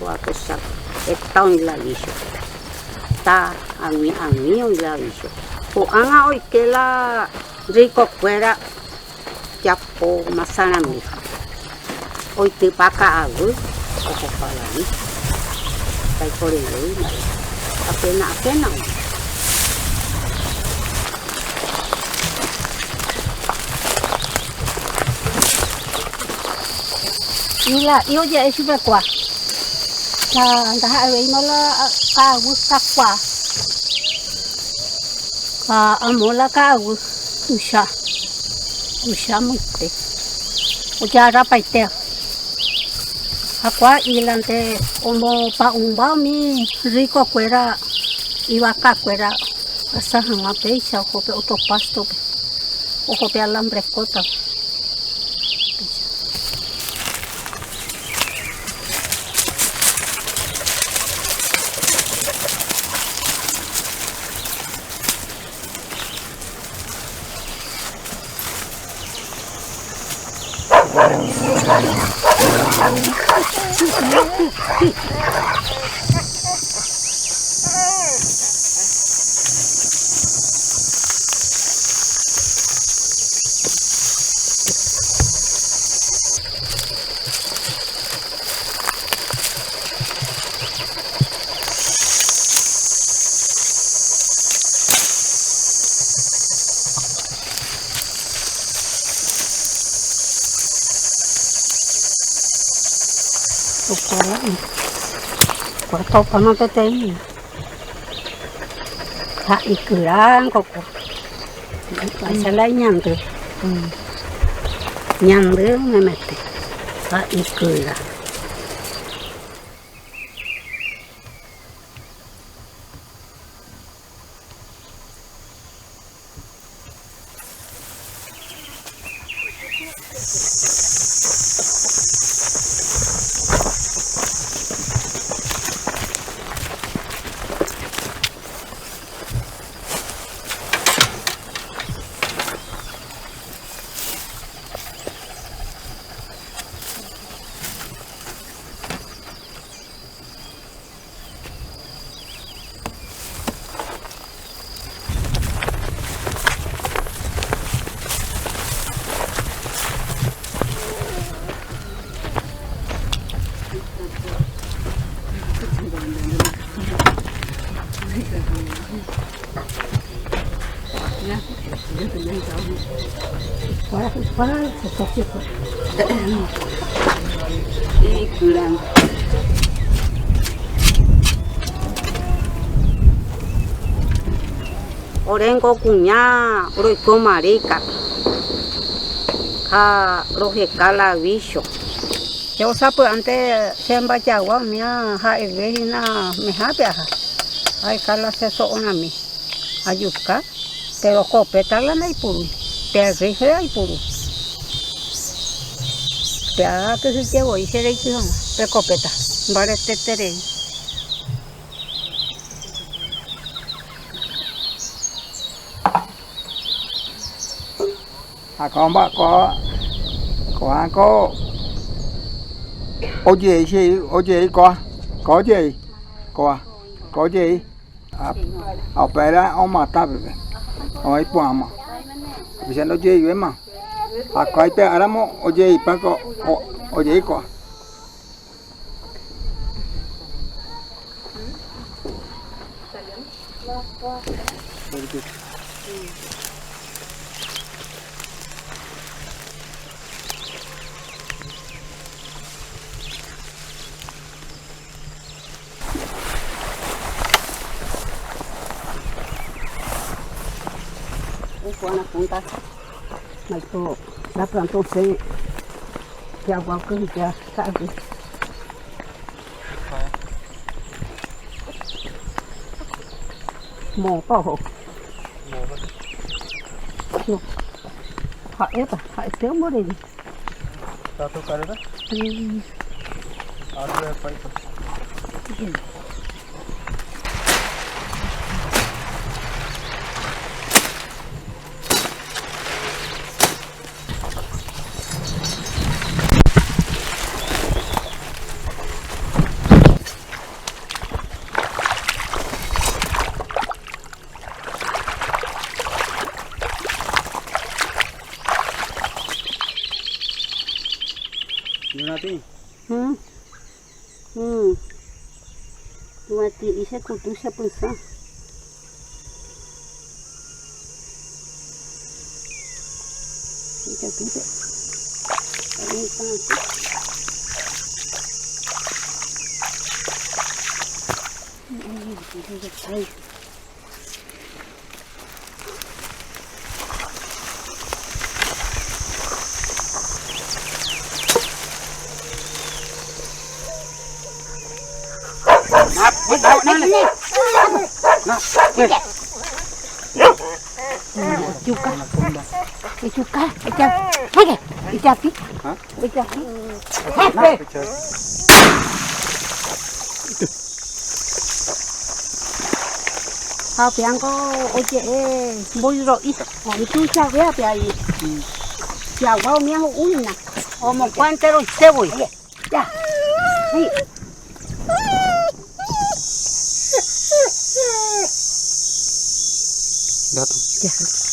aku sak tahun lavisho ta angui hoy lavisho o anga hoy que la rico fuera ya po masana mi hoy te paca agu o para mí tai por el apenas y oye es super qua ta hai với nó là ca gu ta qua amola ca gu usha mutte o ya ra paite aqua ilante como pa un ba mi rico cuera iba ca cuera asa hama peisa o pe otro pasto o pe alambre cota Cortó para no te tenga. Y curan coco. Pasa la ñande. Ñande me mete. Y cura. Y curan. Orengo cuñá, roico marica. Rojeca la bicho. Yo sapo antes se embachagua mía, vecina me japia. Ay, cala se soona mi. Ayuca, pero copeta la na ipuru. Te rige la ipuru. Te haga que se llevo y se le hizo. Te copeta. Vale, te teré. Con bà có ô gì có gì ở bên đó ông mà ta về ở qua mà bây giờ nó gì vậy mà coi pe ở đó mà ô gì bà có ô gì có Una punta, malto, la plantó se, ya guapo ya sabe. Mồ bao, hại téo mới đi. Tao tôi cái đó. Phải. sí. Tu mati isa kutu siya punsa. Ika tuta. Ay pa. Ay. Ichuka, ichapi. Hao piang có oje bôi rồi ít, còn chú cha bé bé ấy, chào bao miếng uống nè, một quan tê rồi tê bôi, ya, đi. Datang. Ya.